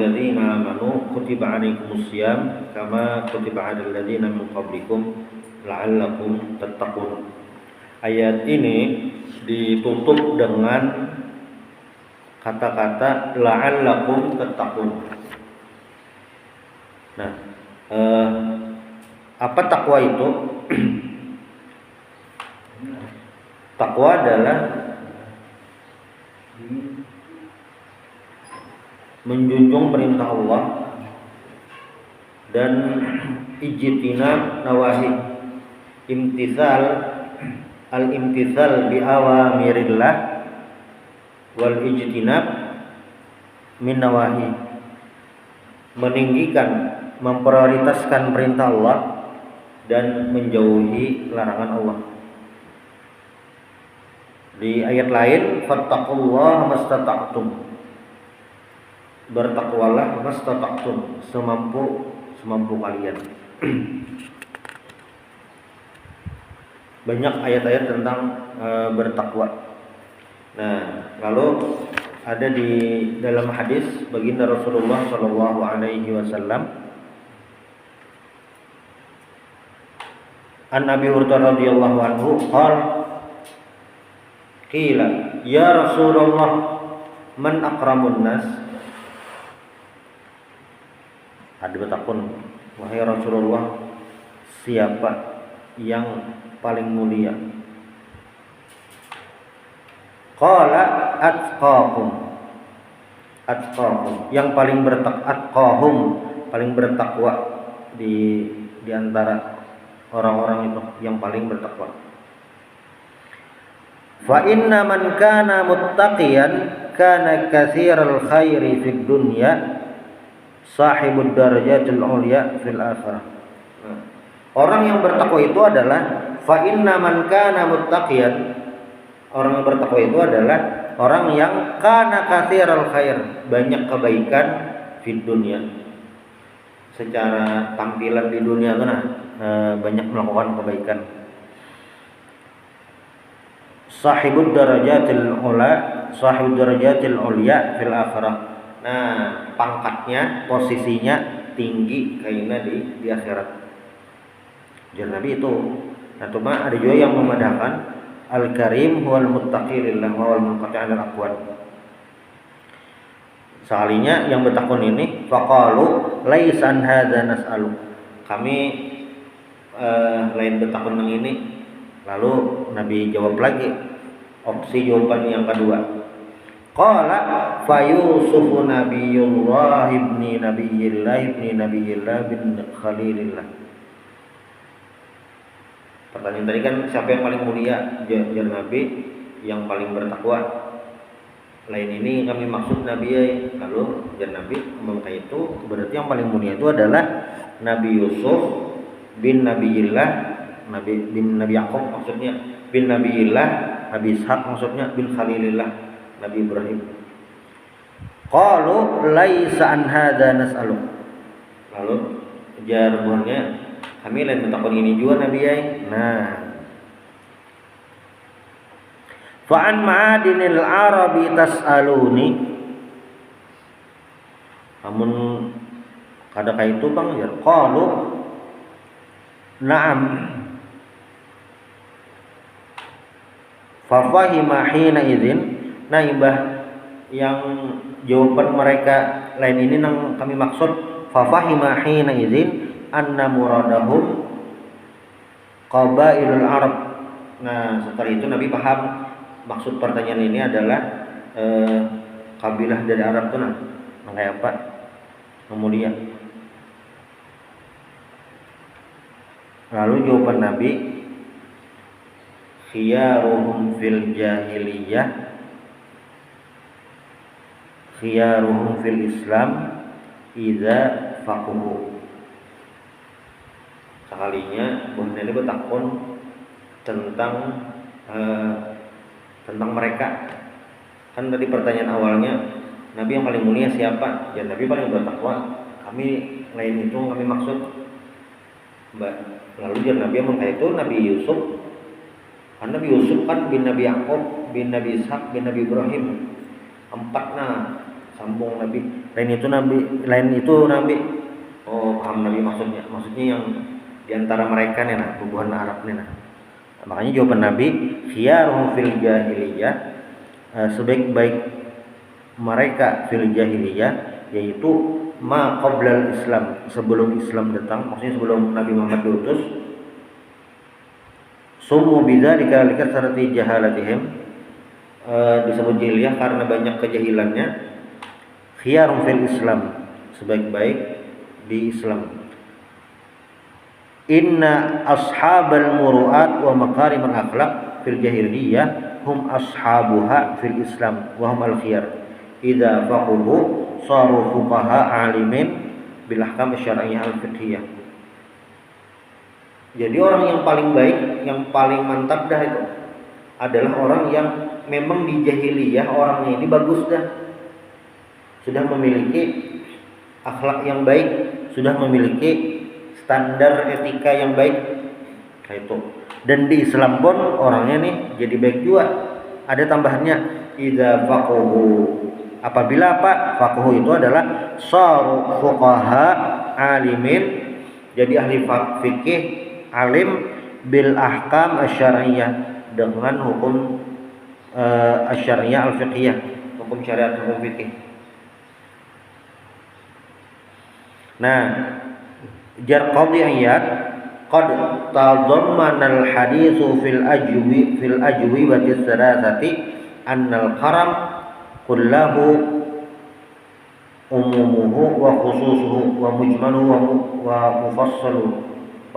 ayyuhalladzina amanu kutiba 'alaikumusiyam kama kutiba 'alal ladzina min qablikum la'allakum tattaqun. Ayat ini ditutup dengan kata-kata la'allakum tattaqun. Nah, apa takwa itu? Takwa adalah menjunjung perintah Allah dan ijtinab nawahi, al-imtithal bi awamirillah wal ijtinab min nawahi, meninggikan, memprioritaskan perintah Allah dan menjauhi larangan Allah. Di ayat lain, fattaqullaha mastata'tum, bertakwalah mastata'tum, semampu kalian. Banyak ayat-ayat tentang bertakwa. Nah, lalu ada di dalam hadis baginda Rasulullah Shallallahu Alaihi Wasallam, an Abi Hurairah radhiyallahu anhu qila ya Rasulullah man akramun nas. Ada bertakun, wahai Rasulullah, siapa yang paling mulia? Qala atqahum, yang paling atqahum, paling bertakwa di antara orang-orang itu, yang paling bertakwa. Fa inna man kana muttaqiyan kana katsiral khairi fid dunya sahibud darajatil ulya fil akhirah. Orang yang bertakwa itu adalah fa inna man kana muttaqiyan, orang yang bertakwa itu adalah orang yang kana katsiral khair, banyak kebaikan di dunia. Secara tampilan di dunia itu banyak melakukan kebaikan. Sahibud darajatil ulya fil akhirah. Nah, pangkatnya, posisinya tinggi kayaknya di akhirat. Jadi Nabi itu. Nah, cuma ada juga yang memadahkan al-karim huwal muttaqi lillah wal munqati 'anil aqwan. Sekalinya yang bertakun ini faqalu laisan hadza nas'alu. Kami lain bertakun yang ini. Lalu Nabi jawab lagi, opsi jawaban yang kedua. Qala fa Yusufu nabiyullah ibni nabiyillah bin khalilillah. Pertanyaan tadi kan siapa yang paling mulia? Jawab Nabi yang paling bertakwa. Lain ini kami maksud Nabi. Lalu jawab Nabi, maka itu berarti yang paling mulia itu adalah Nabi Yusuf bin Nabiyillah, bin Nabi Yakub maksudnya, bin Nabiyillah, Nabi Ishak maksudnya, bin Khalilillah, Nabi Ibrahim. Qalu laisa an hadza nas'alu. Lalu jawabannya, kami lain bertakun ini juga Nabi ya. Nah, fa'an ma'adinil arabi tas'aluni. Namun kadang itu bang ya, qalu na'am. Fa fahima hina idzin. Nah, imbah yang jawaban mereka lain ini yang kami maksud, fa fahima hina idzin anna muradahum qabailul Arab. Nah, setelah itu Nabi paham maksud pertanyaan ini adalah kabilah dari Arab itu kayak apa? Kemudian lalu jawaban Nabi, khiyaruhum fil jahiliyah khiyaruhum fil Islam idza faquhu. Sekalinya bahwa ini bertakun tentang mereka. Kan tadi pertanyaan awalnya Nabi yang paling mulia siapa? Ya Nabi paling bertakwa. Kami lain itu kami maksud. Lalu dia Nabi yang itu Nabi Yusuf. Kan Nabi Yusuf kan bin Nabi Yakub, bin Nabi Ishak, bin Nabi Ibrahim. 4 sambung Nabi. lain itu nabi. Oh, paham nabi maksudnya yang diantara mereka nih nah, bubuhan Arab nih nah. Makanya jawaban nabi, khiyaruhum fil jahiliyah, sebaik-baik mereka fil jahiliyah yaitu ma qablal Islam, sebelum Islam datang, maksudnya sebelum Nabi Muhammad diutus. Sumu bidzalika likasrati jahalatihim, disebut jahiliyah karena banyak kejahilannya. Khiyarum fil Islam, sebaik-baik di Islam. Inna ashabal muru'at wa makarimul akhlaq fil jahiliyah hum ashabuha fil Islam wa hum al khiyar. Idza faquhu saru fuqaha alimin bil ahkam syar'iyyah al fiqhiyah. Jadi orang yang paling baik, yang paling mantap dah itu adalah orang yang memang di jahiliyah orangnya ini bagus dah. Sudah memiliki akhlak yang baik, sudah memiliki standar etika yang baik. Kayak itu. Dan di Islam pun orangnya nih jadi baik juga. Ada tambahannya idza faquhu. Apabila apa? Faqih itu adalah saru fuqaha alimin, jadi ahli fikih, alim bil ahkam asy-syar'iyyah, dengan hukum asy-syar'iyyah al-fiqhiyah, hukum syariat, hukum fikih. Nah, jar qadhiyat qad tadammana al-haditsu fil ajwi wa tsarasati annal karam kullahu umumuhu wa khususuhu wa mujmaluhu wa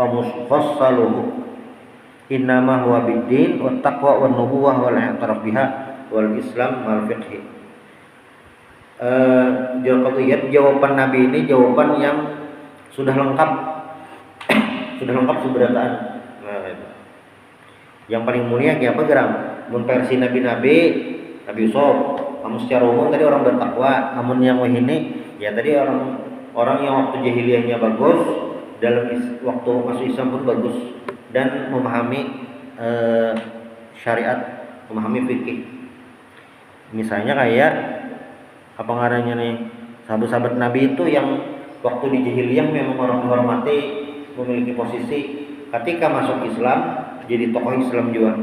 mufassaluhu innama huwa bid-din wa taqwa wa nubuwah wal i'tiraf biha wal islam wal fiqh. Jawaban Nabi ini jawaban yang sudah lengkap seberataan. Nah, yang paling mulia kayak apa geram? Mun versi Nabi Yusuf, kamu secara umum tadi orang bertakwa, namun yang ini ya tadi orang yang waktu jahiliyahnya bagus, dalam waktu masuk Islam pun bagus dan memahami syariat, memahami fikih. Misalnya kayak apa ngarannya nih, sahabat-sahabat Nabi itu yang waktu di jahiliyah memang orang dihormati, memiliki posisi, ketika masuk Islam jadi tokoh Islam juga.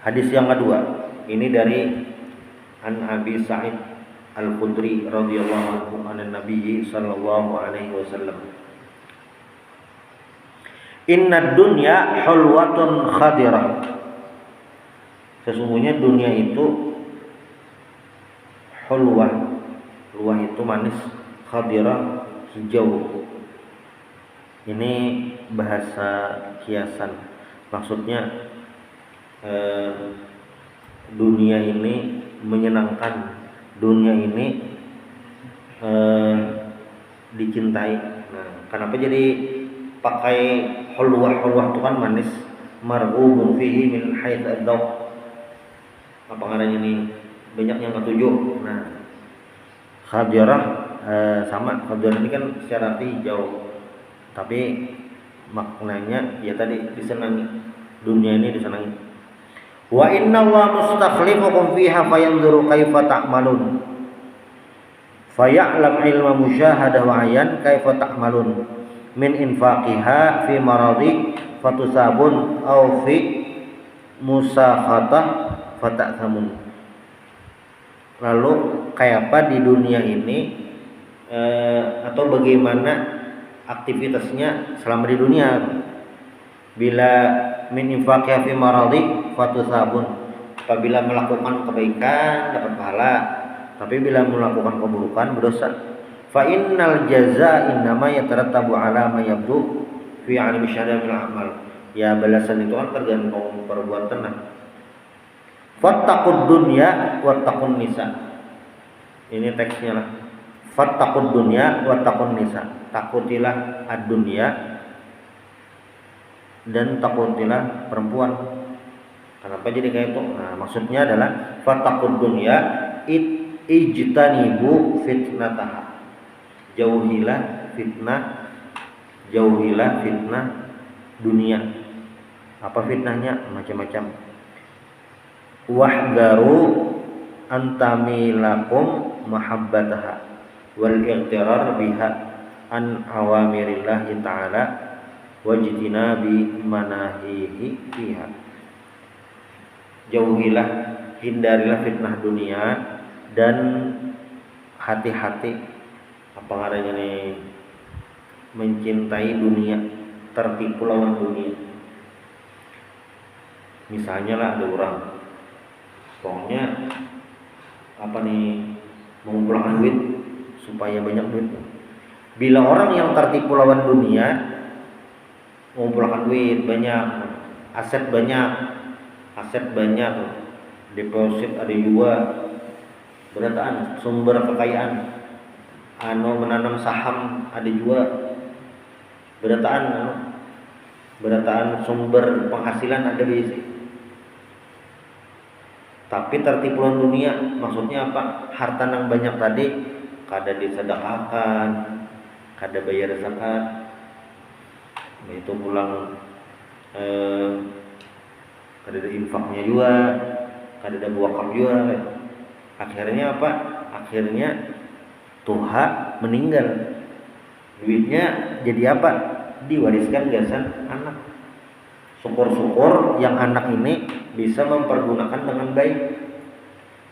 Hadis yang kedua, ini dari An Abi Sa'id Al-Khudri radhiyallahu anhu anan Nabi sallallahu alaihi wasallam. Inna dunya hulwatun khadirah. Sesungguhnya dunia itu hulwah. Hulwah itu manis, khadirah hijau. Ini bahasa kiasan. Maksudnya dunia ini menyenangkan, dunia ini dicintai. Nah, kenapa jadi pakai hulwah itu kan manis, marghubun fihi min haits ad-dzauq. Apa ngaranya nih? Banyak yang ketujuh. Nah, khadirah sama, khadirah ini kan secara hijau. Tapi maknanya ya tadi disenangi. Dunia ini disenangi. Wa inna Allah mustakhlifukum fiha fayanzuru kaifa ta'malun. Faya'lam ilma musyahadah wa ayan kaifa ta'malun. Min infaqiha fi maradi fatusabun aw fi musakhatah fata'thamun. Lalu kayak apa di dunia ini atau bagaimana aktivitasnya selama di dunia. Bila min infaqiha fi maradi fatusabun, apabila melakukan kebaikan dapat pahala, tapi bila melakukan keburukan berdosa. Fa innal jazaa innama yatarattabu ala ma yabdu fi 'alami syahada min amal. Ya balasan itu kan tergantung perbuatan. Fattaqud dunya wattaqun nisa. Ini teksnya lah. Fattaqud dunya wattaqun nisa. Takutilah ad-dunya dan takutilah perempuan. Kenapa jadi kayak itu? Nah, maksudnya adalah fattaqud dunya ijtanibu fitnataha. Jauhilah fitnah dunia. Apa fitnahnya? Macam-macam. Wahdaru antamilakum mahabbataha wal ightirar biha an awamirillahi ta'ala wajtinabi manahihi fiha. Jauhilah, hindarilah fitnah dunia dan hati-hati apa ngarannya nih, mencintai dunia, tertipu lawan dunia. Misalnya lah ada orang pokoknya apa nih, mengumpulkan duit supaya banyak duit. Bila orang yang tertipu lawan dunia, mengumpulkan duit banyak, aset banyak, deposit ada juga, berataan sumber kekayaan, menanam saham ada juga, berataan sumber penghasilan ada bisa. Tapi tertipu lawan dunia, maksudnya apa? Harta yang banyak tadi kada disedekahkan, kada bayar zakat, itu pulang kada ada infaknya juga, kada ada wakaf juga. Akhirnya apa? Akhirnya tuha meninggal, duitnya jadi apa? Diwariskan gasan anak. Syukur-syukur yang anak ini bisa mempergunakan dengan baik.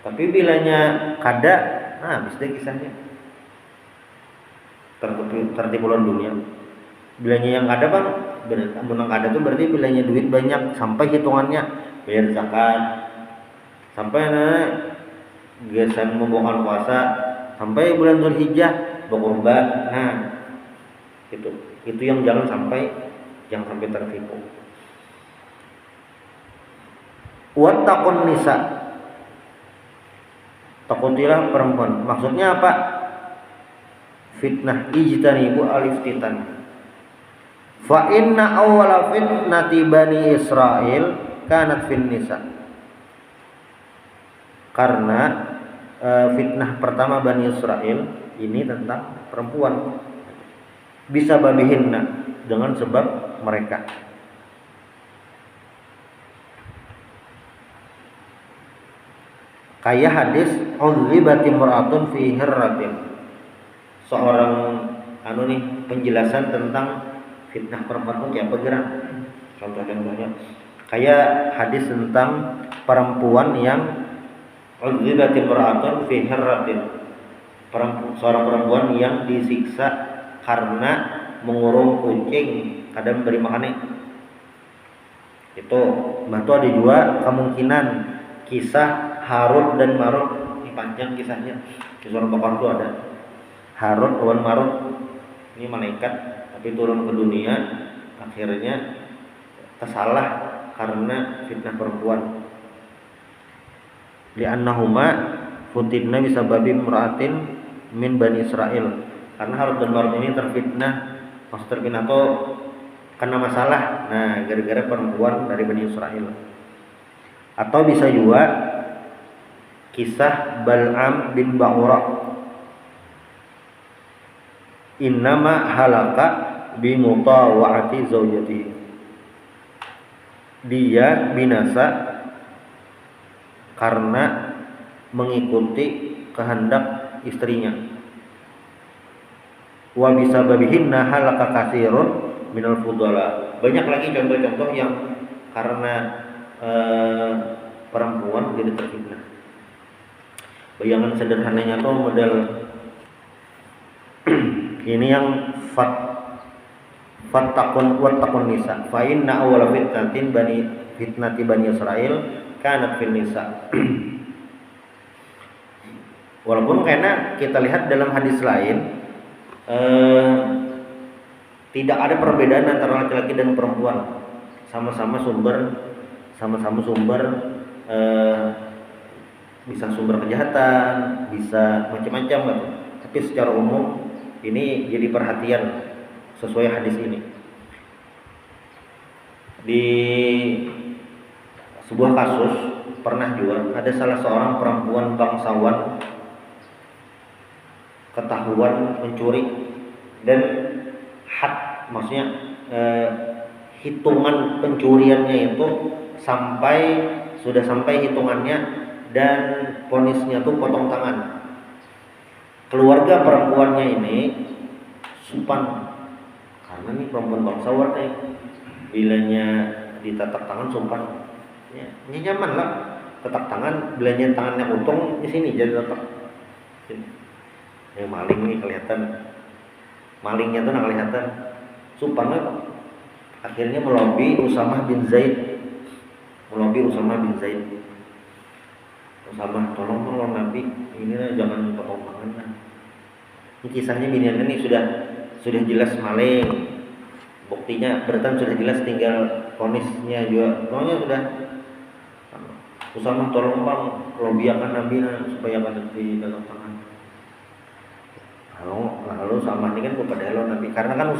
Tapi bilanya kada, habis deh kisahnya. Tertipu lawan dunia. Bilanya yang ada bang, menang ada tuh berarti bilanya duit banyak sampai hitungannya bayar zakat, sampai gasan membawakan puasa, sampai bulan Dzulhijjah berkorban. Nah, itu yang jangan sampai tertipu. Wattaqun nisa, takutilah perempuan. Maksudnya apa? Fitnah, ijtanibu al-iftitan. Fa inna awwala fitnati bani Israil kanat fin nisa. Karena fitnah pertama Bani Israil ini tentang perempuan. Bisa babihinna, dengan sebab mereka. Kayak hadis udzibati mar'atun fi hirratin. Seorang penjelasan tentang fitnah perempuan kayak apa gerak. Contohnya kayak hadis tentang perempuan yang udzibati mar'atun fi hirratin. Seorang perempuan yang disiksa karena mengurung kucing kada memberi makannya. Itu ada juga kemungkinan kisah Harut dan Marut. Ini panjang kisahnya. Di surah Baqarah itu ada Harut dan Marut. Ini malaikat tapi turun ke dunia, akhirnya tersalah karena fitnah perempuan. Li'annahuma futinna bisababi imra'atin min Bani Israil. Karena Harut dan Marut ini terfitnah atau kena masalah. Nah, gara-gara perempuan dari Bani Israil. Atau bisa juga kisah Bal'am bin Ba'ura. Innama halaka bi mutawa'ati zaujati. Dia binasa karena mengikuti kehendak istrinya. Wa bisababihinna halaka katsirun minal fudala. Banyak lagi contoh-contoh yang karena perempuan jadi terfitnah. Bayangan sederhananya tuh model ini yang fattaqun wattaqun nisa fa inna awwala fitnati bani Israil kanat fil nisa. Walaupun karena kita lihat dalam hadis lain tidak ada perbedaan antara laki-laki dan perempuan, sama-sama sumber bisa sumber kejahatan, bisa macam-macam gitu. Tapi secara umum ini jadi perhatian sesuai hadis ini. Di sebuah kasus pernah juga ada salah seorang perempuan bangsawan ketahuan mencuri dan maksudnya hitungan pencuriannya itu sudah sampai hitungannya dan vonisnya tuh potong tangan. Keluarga perempuannya ini sumpah, karena nih perempuan bangsawan nih, bilanya ditatak tangan sumpah, ya, ini nyaman lah, tatak tangan, bilanya tangannya untung di sini jadi tatak. Yang maling nih kelihatan, malingnya tuh nggak kelihatan, sumpah lah. Akhirnya melobi Usamah bin Zaid, Usamah tolong Nabi, ini jangan potong tangan lah. Ini kisahnya biniannya nih sudah jelas maling, buktinya berarti sudah jelas, tinggal vonisnya juga, pokoknya sudah. Usamah tolong bang, lobiakan Nabi supaya berhenti dalam tangan. Lalu Usamah ini kan kepada Nabi, karena kan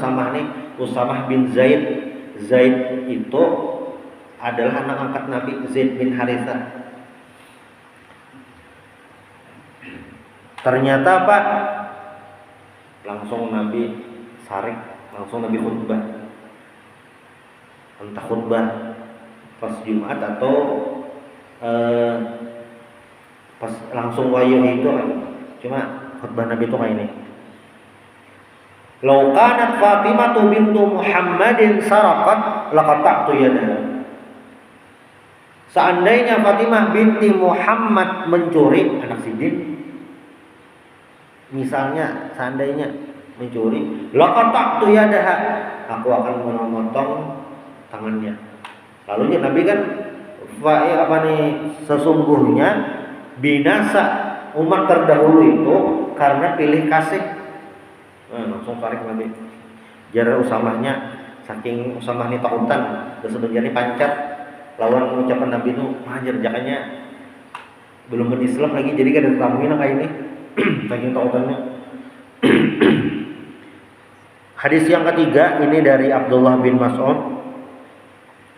Usamah bin Zaid itu adalah anak angkat Nabi, Zaid bin Harithah. Ternyata apa? Langsung Nabi sarik, langsung Nabi khutbah. Entah khutbah pas Jumat atau pas langsung wayah itu, cuma khutbah Nabi itu kayak ini. Lau kanat Fatimah bintu Muhammadin saraqat laqata'tu yadaha. Seandainya Fatimah binti Muhammad mencuri, anak sidin, misalnya seandainya mencuri, laqata'tu yadaha, aku akan memotong tangannya. Lalu Nabi kan sesungguhnya binasa umat terdahulu itu karena pilih kasih. Langsung tarik Nabi. Jarak Usamahnya, saking Usamah ini takutan, sebenarnya pancat lawan ucapan Nabi itu, hajar jakanya belum berislam lagi, jadi kada tamuin kayak ini. Saking takutannya. Hadis yang ketiga ini dari Abdullah bin Mas'ud.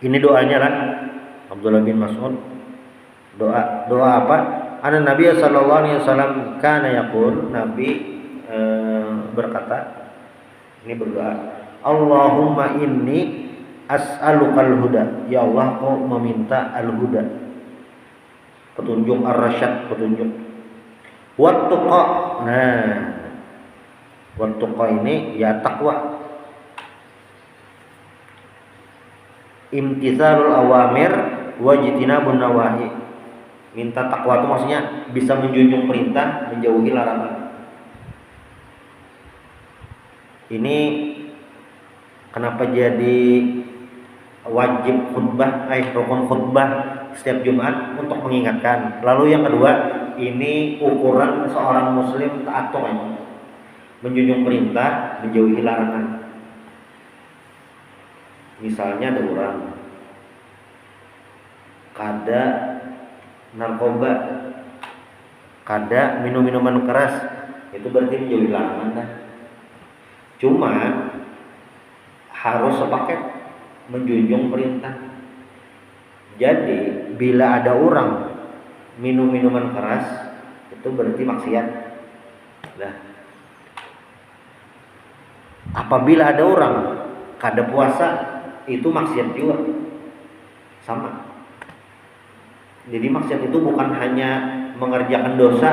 Ini doanya lah, Abdullah bin Mas'ud. Doa apa? Ana Nabi sallallahu alaihi wasallam kana yaqul, Nabi berkata, ini berdoa, Allahumma inni as'alukal huda, ya Allah kau meminta al-huda, petunjuk, ar-rasyad, petunjuk, wat-tuqa. Nah, wat-tuqa ini ya takwa, imtitsalul awamir wajtinabun nawahi. Minta takwa itu maksudnya bisa menjunjung perintah, menjauhi larangan. Ini kenapa jadi wajib khutbah, rukun khutbah setiap Jumat untuk mengingatkan. Lalu yang kedua, ini ukuran seorang muslim taat ini, menjunjung perintah, menjauhi larangan. Misalnya ada orang kada narkoba, kada minum-minuman keras, itu berarti menjauhi larangan kan? Cuma harus sepaket menjunjung perintah. Jadi bila ada orang minum minuman keras, itu berarti maksiat. Nah, apabila ada orang kada puasa, itu maksiat juga, sama. Jadi maksiat itu bukan hanya mengerjakan dosa,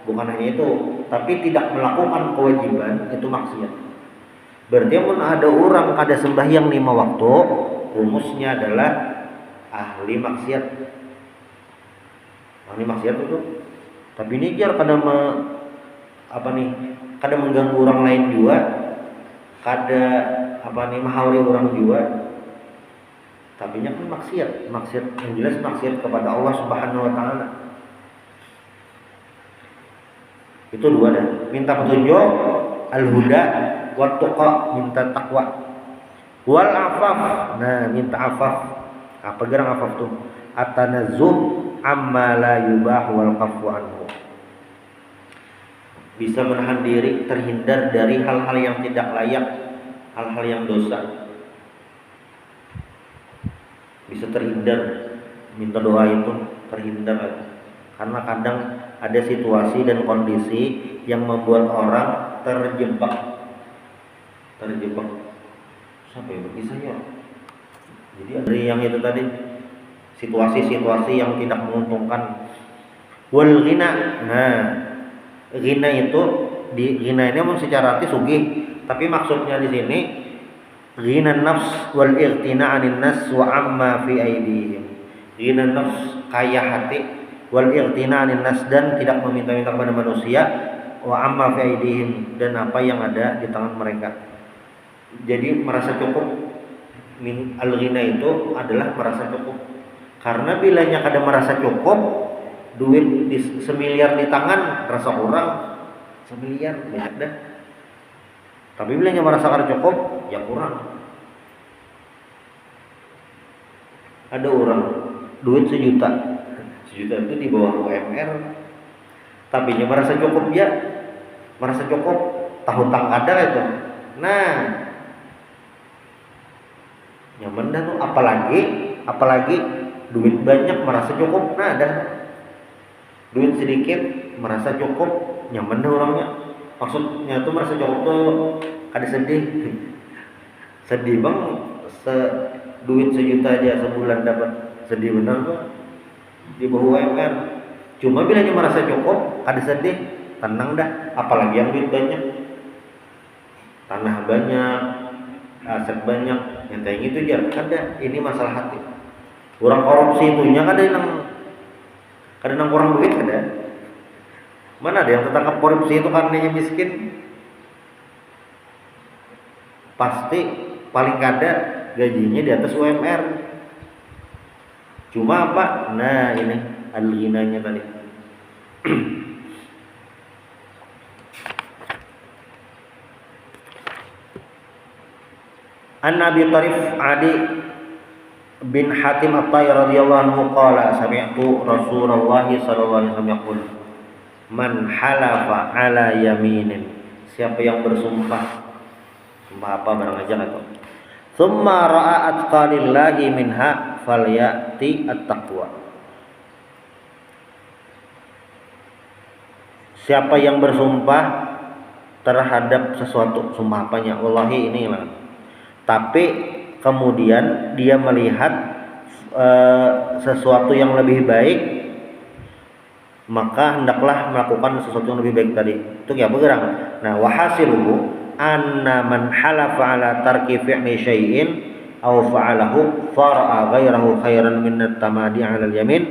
bukan hanya itu, tapi tidak melakukan kewajiban, itu maksiat. Berarti pun ada orang kada sembahyang 5 waktu, rumusnya adalah ahli maksiat. Ahli maksiat itu. Tapi ini jar kada kada mengganggu orang lain juga, kada menghauri orang juga. Tapi nya kan maksiat yang jelas maksiat kepada Allah Subhanahu wa taala. Itu dua dah. Minta petunjuk, al-huda, wat-tuqa, minta takwa. Wal afaf. Nah, minta afaf. Apa gerang afaf tuh? At-tanazzuh amma la yubah wal qafu anhu. Bisa menahan diri, terhindar dari hal-hal yang tidak layak, hal-hal yang dosa. Bisa terhindar, minta doa itu terhindar. Karena kadang ada situasi dan kondisi yang membuat orang terjebak. Siapa yang berkisahnya? Jadi dari yang itu tadi, situasi-situasi yang tidak menguntungkan. Wal ghina, nah ghina itu di ghina ini memang secara arti sugih, tapi maksudnya di sini ghina nafs wal irtina 'anin nas wa amma fi aidihim. Ghina nafs, kaya hati, wal irtina 'anin nas, dan tidak meminta-minta kepada manusia, wa amma fi aidihim, dan apa yang ada di tangan mereka. Jadi merasa cukup, min al-ghina itu adalah merasa cukup. Karena bilanya kada merasa cukup, duit semiliar di tangan rasa kurang, semiliar banyak dah. Tapi bilanya merasa kada cukup, ya kurang. Ada orang duit 1 juta itu di bawah UMR, tapi dia merasa cukup, ya merasa cukup tahu tang kadar itu. Nah, nyaman dah tuh, apalagi duit banyak merasa cukup. Nah, ada duit sedikit merasa cukup, nyaman dah orangnya. Maksudnya tuh merasa cukup tuh kada sedih. Sedih bang, duit 1 juta aja sebulan dapat, sedih benar tuh di bawah UMR. Cuma bila dia merasa cukup, kada sedih, tenang dah. Apalagi yang duit banyak, tanah banyak, aset banyak, yang kayak gitu jar kada. Ini masalah hati. Orang korupsi itunya kada nang kurang duit kada. Mana ada yang tertangkap korupsi itu karena dia miskin? Pasti paling kada gajinya di atas UMR. Cuma apa? Nah ini al-ghinanya tadi. An Abi Tarif Adi bin Hatim At-Tai radhiyallahu anhu qala sami'tu Rasulullah sallallahu alaihi wasallam yaqul man halafa ala yaminin, siapa yang bersumpah, sumpah apa barang aja atau thumma ra'a atqalillahi minha falyati at-taqwa. Siapa yang bersumpah terhadap sesuatu, sumpah apanya, wallahi ini lah, tapi kemudian dia melihat sesuatu yang lebih baik, maka hendaklah melakukan sesuatu yang lebih baik tadi. Itu ya bergerak. Nah, wahasiluhu anna man halafa ala tarki fi'li syai'in aw fa'alahu fara'a ghairahu khairan min at-tamadi 'ala al-yamin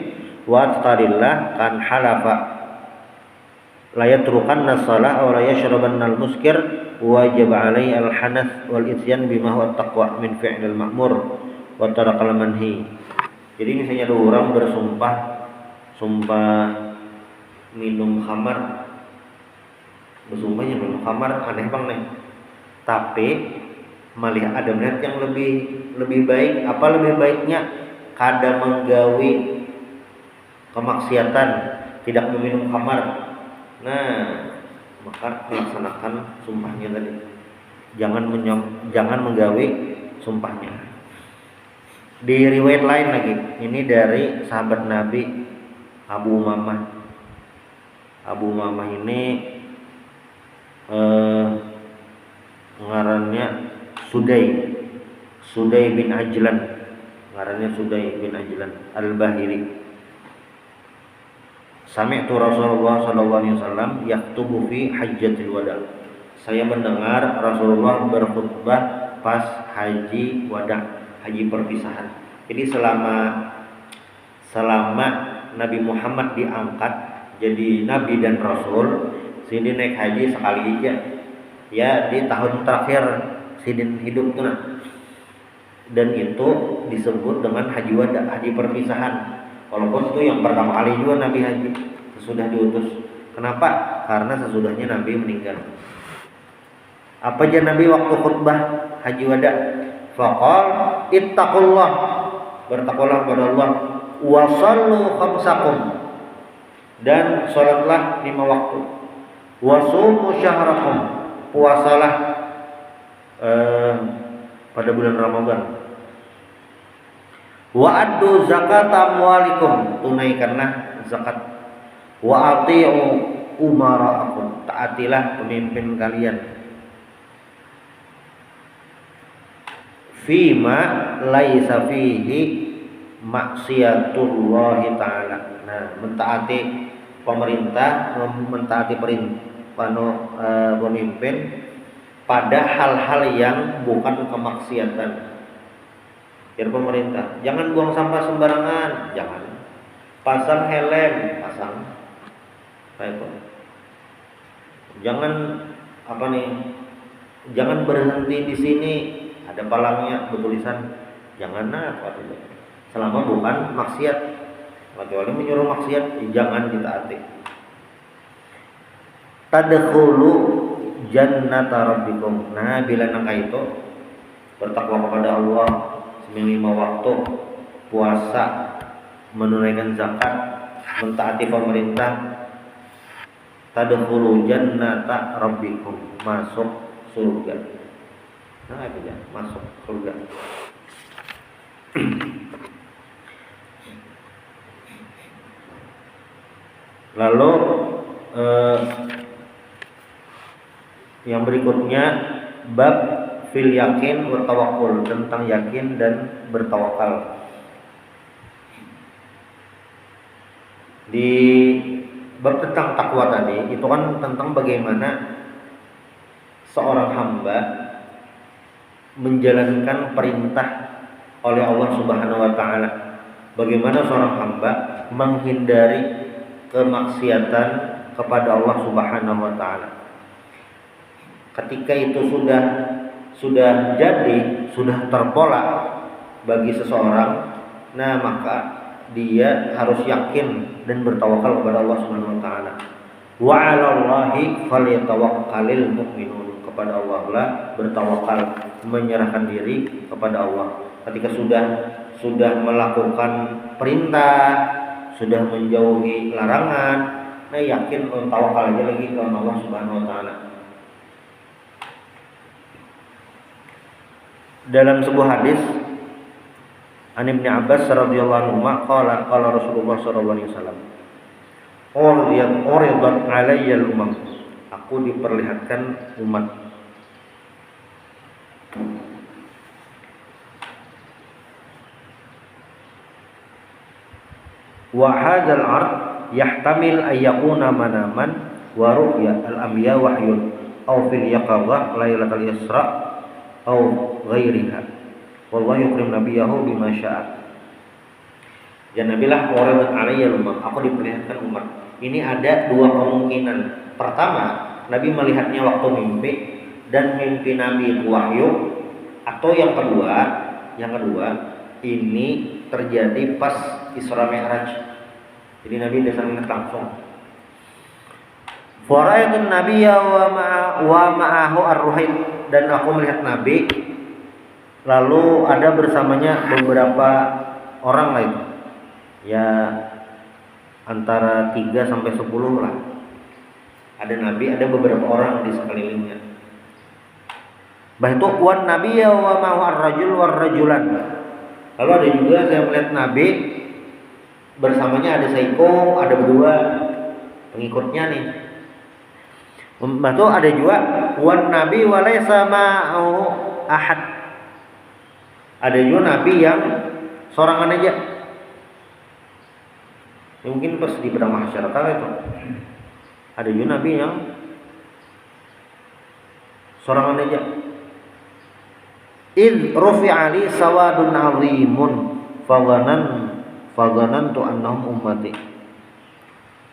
wa atqarillah kan halafa la yatrukanna shalah aw la yashrabanna al-muskir wajib 'alaihi al-hanath wal ityan bima huwa at-taqwa min fi'lil ma'mur wa tarakal manhi. Jadi misalnya ada orang sumpah minum khamar, bersumpahnya minum khamar, aneh bang nih. Tapi malah ada niat yang lebih baik. Apa lebih baiknya? Kada menggawi kemaksiatan, tidak meminum khamar. Nah, maka melaksanakan sumpahnya tadi. Jangan menggawi sumpahnya. Di riwayat lain lagi, ini dari sahabat Nabi Abu Umamah. Abu Umamah ini ngarannya Sudai bin Ajlan, ngarannya Sudai bin Ajlan Al-Bahili. Sami'tu Rasulullah sallallahu alaihi wasallam yaktubu fi hajjatil wada. Saya mendengar Rasulullah berkhutbah pas haji wada, haji perpisahan. Jadi selama Nabi Muhammad diangkat jadi nabi dan rasul, Sidin naik haji sekali aja. Ya di tahun terakhir Sidin hidup tuh nah. Dan itu disebut dengan haji wada, haji perpisahan. Walaupun itu yang pertama kali juga Nabi haji sesudah diutus. Kenapa? Karena sesudahnya Nabi meninggal. Apa aja Nabi waktu khutbah haji wada? Faqal ittaqullah, bertakwalah kepada Allah, wa shallu khamsakum, dan salatlah 5 waktu, wa sumu syahrakum, puasalah pada bulan Ramadan, wa addu zakat amwalikum, tunaikanlah zakat, wa ati'u umara'akum, taatilah pemimpin kalian. fima laisa fihi maksiatullahi ta'ala. Nah, mentaati pemerintah, mentaati pemimpin pada hal-hal yang bukan kemaksiatan. Biar pemerintah, jangan buang sampah sembarangan, jangan. Pasang helm, pasang. Jangan jangan berhenti di sini, ada palangnya bertulisan jangan selama bukan maksiat. Kecuali menyuruh maksiat, jangan ditaati. Tadkhulu jannata rabbikum. Nah, bila nangka itu bertakwa kepada Allah, seminggu 5 waktu, puasa, menunaikan zakat, mentaati pemerintah, tadkhulu jannata rabbikum, masuk surga. Nah, itu ya, masuk surga. Lalu yang berikutnya bab fil yakin wa tawakkul, tentang yakin dan bertawakal. Di bab tentang takwa tadi itu kan tentang bagaimana seorang hamba menjalankan perintah oleh Allah Subhanahu wa taala. Bagaimana seorang hamba menghindari kemaksiatan kepada Allah Subhanahu wa taala. Ketika itu sudah jadi, sudah terpola bagi seseorang, nah maka dia harus yakin dan bertawakal kepada Allah Subhanahu wa taala. Wa 'alallahi falyatawakkalul mu'minun, kepada Allah lah bertawakal, menyerahkan diri kepada Allah. Ketika sudah melakukan perintah, sudah menjauhi larangan, nah yakin tawakal aja lagi kepada Allah Subhanahu wa taala. Dalam sebuah hadis An Ibnu Abbas radhiyallahu anhu qala Rasulullah sallallahu alaihi wasallam, uridat alayya al-umam, aku diperlihatkan umat. Wa hadzal 'ard yahtamil ay yakuna manaman wa ru'ya al-anbiya wahyun aw fil yaqadha lailatul isra aw ghairiha wallahu yukrim nabiyahu bima syaa. Ya nabilah uridat alayya al-umam, aku diperlihatkan umat. Ini ada dua kemungkinan. Pertama, Nabi melihatnya waktu mimpi dan mimpi Nabi itu wahyu, atau yang kedua ini terjadi pas Isra Mi'raj. Jadi Nabi dasar melihat langsung. Fara'aitun nabiyya wa ma'ahu ar-ruhayd, dan aku melihat Nabi lalu ada bersamanya beberapa orang lain. Ya antara 3 sampai 10 lah. Ada Nabi, ada beberapa orang di sekelilingnya. Bahtu wan nabiyya wa ma'ahu ar-rajul war-rajulan. Lalu ada juga saya melihat Nabi bersamanya ada seiko, ada berdua pengikutnya nih. Bahtu ada juga wan nabi wa laysa ma'ahu ahad. Ada juga Nabi yang sorangan aja. Ya, mungkin pas di padang mahsyar itu. Ada juga Nabi yang sorangan aja. Id rufi'a li sawadun 'azimun fadhanantu annahum ummati.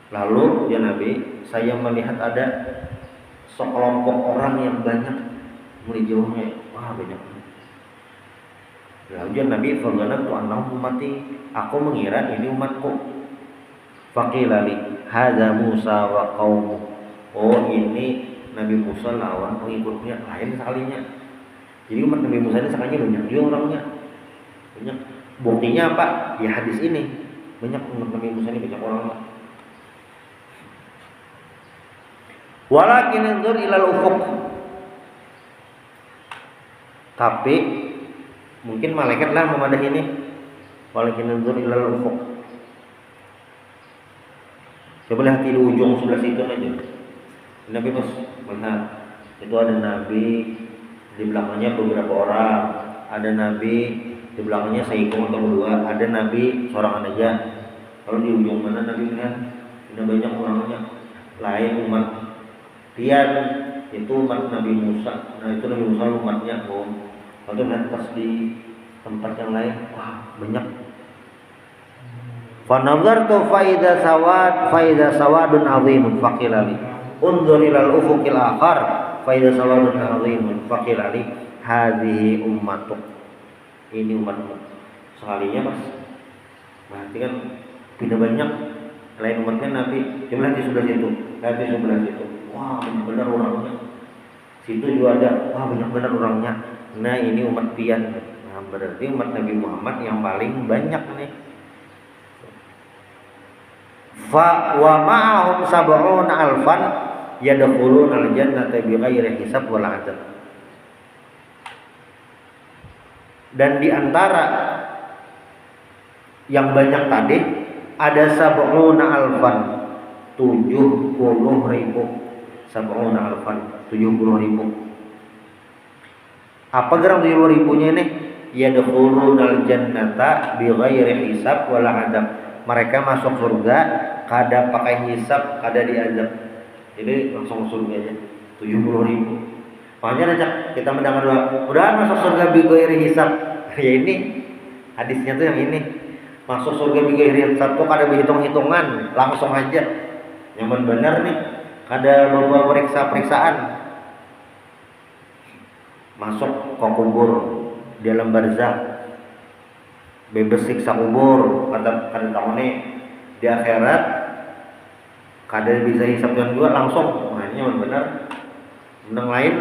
Lalu ya Nabi, saya melihat ada sekelompok orang yang banyak mulai jauhnya. Wah, banyak. Lalu ya Nabi, fadhanantu annahum ummati, aku mengira ini umatku. Faqila li hadza Musa wa qaum. Oh, ini Nabi Musa lawan pengikutnya, lain sekalinya. Jadi umat Nabi Musa ini sekalinya banyak juga orangnya. Banyak. Buktinya apa? Ya hadis ini. Banyak umat Nabi Musa ini banyak orangnya. Walakin anzur ilal ufuq. Tapi mungkin malaikat lah memadahi ini. Walakin anzur ilal ufuq. Coba lihat di ujung sebelah situ aja. Nabi pas melihat itu ada Nabi, di belakangnya beberapa orang. ada nabi di belakangnya seikung atau dua, ada nabi sorangan aja. Kalau di ujung mana nabi melihat ada banyak orangnya, lain umat pian itu umat Nabi Musa. Nah itu Nabi Musa umatnya kalau lihat pas di tempat yang lain, wah banyak. Fa nazartu fa idza sawadun azimun faqilali unzur ilal ufuqil akhar fa idza sawadun azimun faqilali hadhihi ummatuk, ini umatmu. Sekalinya pas berarti kan tidak banyak, lain umatnya Nabi jumlah di sebelah situ, Nabi sebelah situ, wah banyak benar orangnya. Situ juga ada, wah banyak benar orangnya. Nah ini umat pian. Nah berarti umat Nabi Muhammad yang paling banyak nih. Fa wa ma'ahum sab'una alfan yadkhuluna al-jannata bighairi hisab wala adab. Dan di antara yang banyak tadi ada sab'una alfan, 70.000. Sab'una alfan, 70.000. Apa gerak 70.000-nya ini? Yadkhulunal jannata bighairi hisab wala adab. Mereka masuk surga kada pakai hisab, kada diadab. Jadi langsung surga aja. 70.000. Makanya aja kita mendengar doa, mudah-mudahan masuk surga bighairi hisab. Ya ini hadisnya tuh yang ini. Masuk surga bighairi hisab tuh kada berhitung-hitungan, langsung aja. Yang benar nih, kada bawa periksa-periksaan. Masuk ke kubur di alam barzakh, bebas siksa kubur, kata tahu nih di akhirat kada bisa hisab dan dua langsung. Makanya benar menang lain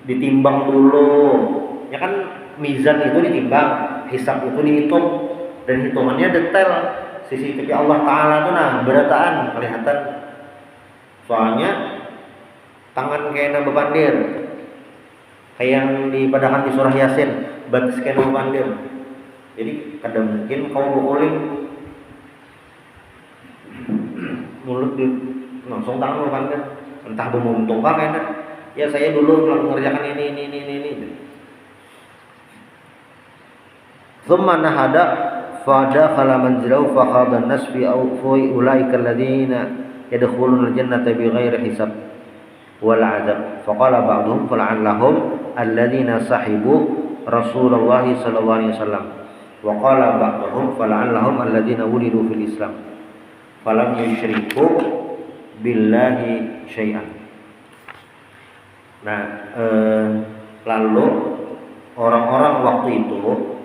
ditimbang dulu ya kan, mizan itu ditimbang, hisab itu dihitung dan hitungannya detail. CCTV Allah Ta'ala tuh nah berataan kelihatan, soalnya tangan kayak nambah bandir kayak yang dipadakan di surah Yasin, batis kayak nambah bandir. Jadi kadang mungkin kau bukulin mulut di langsung tangan nambah bandir, entah beruntung kah kayaknya. Ya saya dulu mengerjakan ini. Thumma nahada fadakhala manzilahu fakhadha an-nas fi ulaika alladhina yadkhuluna al-jannata bighairi hisab wal 'adab. Faqala ba'dhum fala'allahum alladhina sahibu Rasulullah sallallahu alaihi wasallam. Wa qala ba'dhum fala'allahum alladhina wulidu fil Islam falam yusyriku billahi syai'an. Nah, lalu orang-orang waktu itu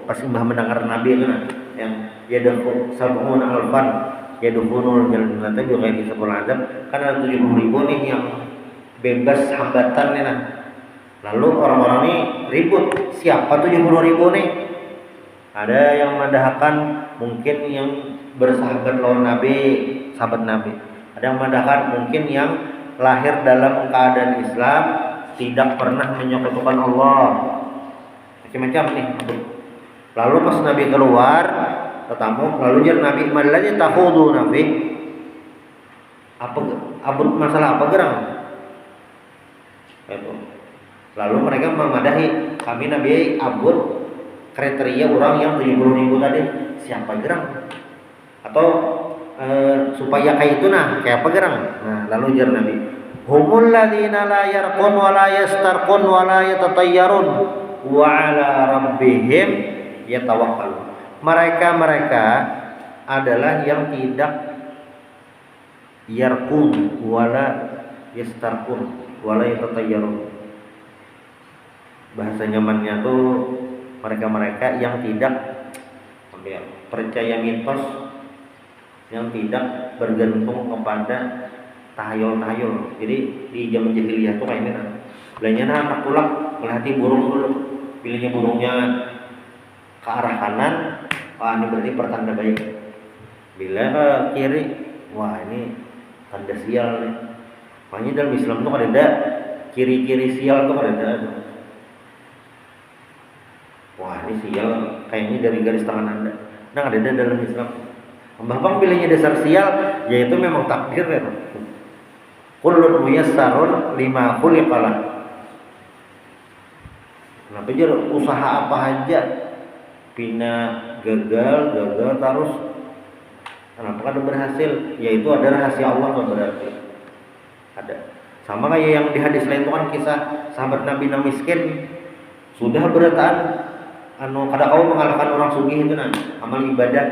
pas Mbah mendengar Nabi kan yang yadkhul sab'un alfan yadkhulul jannata bighairi hisab wal 'adab, kan ada 70.000 nih yang bebas hambatan nih nah. Lalu orang-orang ini ribut, siapa 70.000 nih? Ada yang mendahkan mungkin yang bersahabat lawan Nabi, sahabat Nabi. Ada yang mendahkan mungkin yang lahir dalam keadaan Islam, tidak pernah menyekutukan Allah. Macam-macam nih. Lalu pas Nabi keluar tetamu, lalu jadi Nabi malanya tahudu Nabi apa abut masalah apa gerang itu. Lalu mereka memadahi, kami Nabi abut kriteria orang yang 70.000 tadi, siapa gerang atau supaya kayak itu nah kayak apa gerang. Nah lalu jadi Nabi humul ladzina la yarqun wa la yastarqun wa la yatatayyarun wa ala rabbihim yatawakkalun. Mereka adalah yang tidak yarqun wala yastarqun wala yatatayyarun. Bahasa nyamannya tuh mereka yang tidak percaya mitos, yang tidak bergantung kepada tahayul-tahayul. Jadi di zaman jahiliyah tuh kayak ini nah. Belanja anak pulang melihati burung dulu, pilihnya burungnya ke arah kanan, wah ini berarti pertanda baik. Bila ke kiri, wah ini tanda sial nih. Makanya dalam Islam tuh ada kiri-kiri sial tuh ada. Wah ini sial kayaknya dari garis tangan Anda. Nah ada dalam Islam. Bang pilihnya dasar sial, yaitu memang takdir ya. Kullun muyassarun lima khuliqalah. Kenapa aja usaha apa aja pina gagal terus, kenapa kada berhasil? Yaitu ada rahasia Allah kan berarti. Ada. Sama kayak yang di hadis lain itu kan kisah sahabat Nabi yang miskin sudah berataan kada kau mengalahkan orang sugih itu nah amal ibadah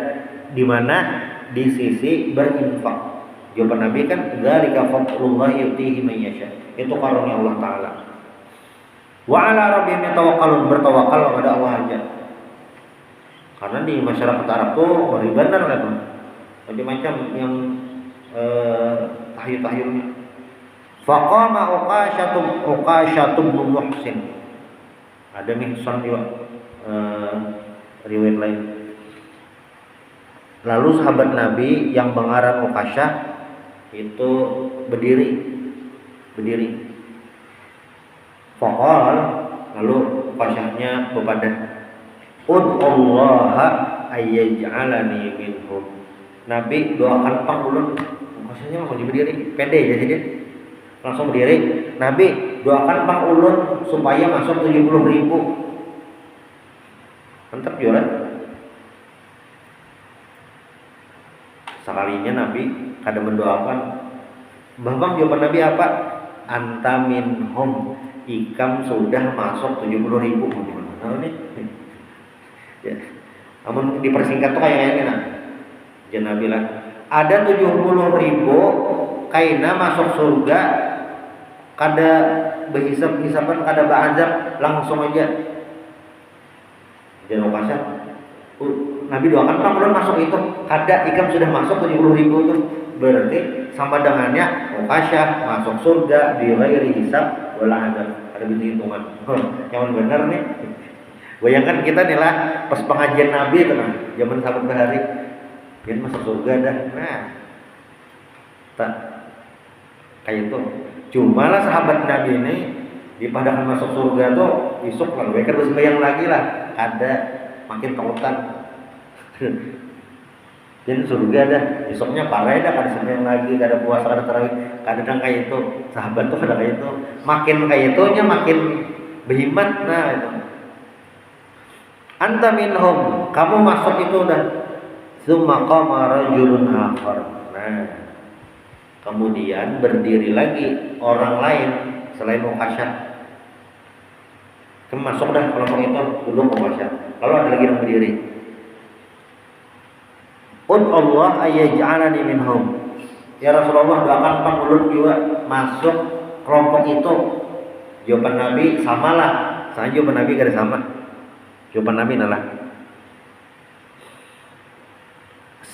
di mana di sisi berinfak. Jawaban Nabi kan dzalika fadlullah yutihi man yasha. Itu karunia Allah taala. Wa ala rabbihim yatawakkalun, bertawakal kepada Allah aja. Karena di masyarakat Arab tuh ngeri bener kan. Macam-macam yang tahyul-tahyulnya. Faqama Uqasyatum bin Muhsin. Ada Mihsan juga riwayat lain. Lalu sahabat Nabi yang mengarang Uqasyah itu berdiri. Faqal, lalu Uqasyahnya bepada Ud'ullaha ayyaj'alani minhum. Nabi doakan pang ulun. Uqasyahnya mau berdiri, pede jadi dia. Langsung berdiri. Nabi doakan pang ulun supaya masuk 70.000. Mantap juga. Sekalinya Nabi kada mendoakan. Bang jawaban Nabi apa? Anta minhum, ikam sudah masuk 70.000. Nah, ini. Ya. Namun dipersingkat tuh kayak ini nah. Jangan Nabi lah. Ada 70.000 kaina masuk surga kada berhisap-hisapan, kada berazab, langsung aja. Jangan Uqasyah. Nabi doakan kan belum masuk itu. Kada ikam sudah masuk 70.000 itu. Berarti sama dengannya Uqasyah masuk surga di ghairi hisab wala azab. Ada begitu hitungan. Yang benar nih. Bayangkan kita nih lah pas pengajian Nabi itu nah, zaman sahabat bahari. Dia masuk surga dah. Nah. Tak kayak itu. Cuma lah sahabat Nabi ini dipadakan masuk surga tuh besok lah mereka bersembahyang lagi lah. Ada makin tautan. Jadi surga dah, besoknya parah dah, kada sembahyang lagi, kada puasa, kada tarawih, kada kayak itu. Sahabat tuh kada kayak itu. Makin kayak itunya makin berhimmat. Nah itu. Anta minhum, kamu masuk itu dah. Tsumma qama rajulun akhar. Nah, kemudian berdiri lagi orang lain selain Uqasyah. Kamu masuk dah kelompok itu, duduk Uqasyah. Lalu ada lagi yang berdiri. Allah ayyaj'alani minhum. Ya Rasulullah doakan pang ulun juga masuk kelompok itu. Jawaban Nabi samalah. Saya jawaban Nabi kada sama. Jawaban Nabi adalah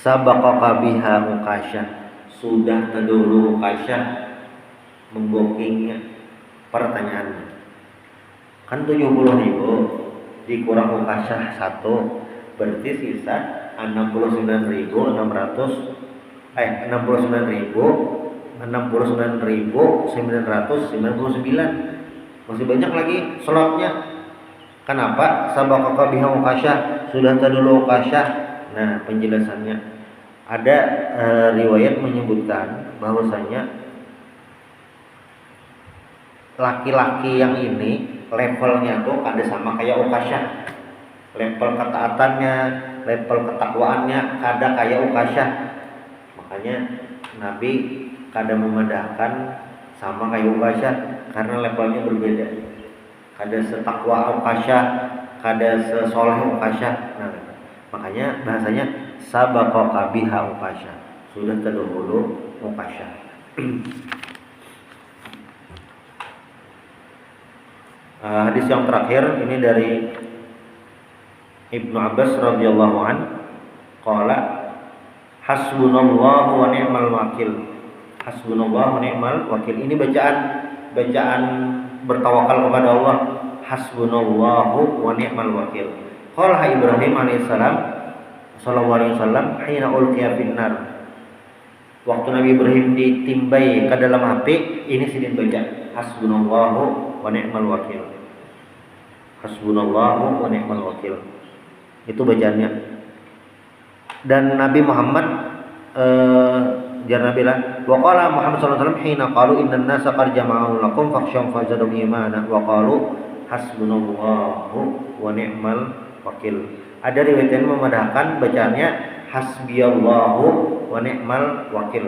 sabaqaka biha Uqasyah. Sudah terdahulu Uqasyah membookingnya. Pertanyaannya kan 70.000 dikurang Uqasyah 1 berarti sisa 69.999 masih banyak lagi slotnya. Kenapa? Sabaqaka biha Uqasyah, sudah terdahulu Uqasyah. Nah, penjelasannya ada riwayat menyebutkan bahwasanya laki-laki yang ini levelnya tuh ada sama kayak Uqasyah. Level ketaatannya, level ketakwaannya kada kayak Uqasyah. Makanya Nabi kada memadahkan sama kayak Uqasyah karena levelnya berbeda. Kada setakwa Uqasyah, kada sesoleh Uqasyah. Nah, makanya bahasanya sabaqaka biha Uqasyah, sudah terdahulu Uqasyah. Hadis yang terakhir ini dari Ibnu Abbas radhiyallahu an, qala hasbunallahu wa ni'mal wakil. Hasbunallahu wa ni'mal wakil. Ini bacaan bertawakal kepada Allah. Hasbunallahu wa ni'mal wakil. Qala Ibrahim alaihissalam sallallahu alaihi wasallam hina ulqiya finnar. Waktu Nabi Ibrahim ditimbai ke dalam api, ini sidin baca hasbunallahu wa ni'mal wakil. Hasbunallahu wa ni'mal wakil. Itu bacaannya. Dan Nabi Muhammad Nabi lah wa qala Muhammad sallallahu alaihi wasallam hina qalu innan nasa qad jama'u lakum fakhshawhum fazadahum imana wa qalu hasbunallahu wa ni'mal wakil. Ada riwayat yang memadahkan bacaannya hasbiyallahu wa ni'mal wakil.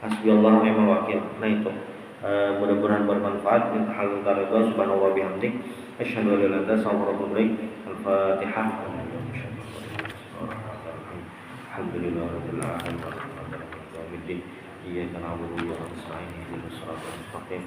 Hasbiyallahu wa ni'mal wakil. Nah itu mudah-mudahan bermanfaat. Minta hal ridha subhanahu wa bihamdik asyhadu an la ilaha illa anta astaghfiruka wa atubu ilaik. Al-Fatihah. Alhamdulillahirabbil alamin. Iyyaka na'budu wa iyyaka nasta'in ihdinas siratal mustaqim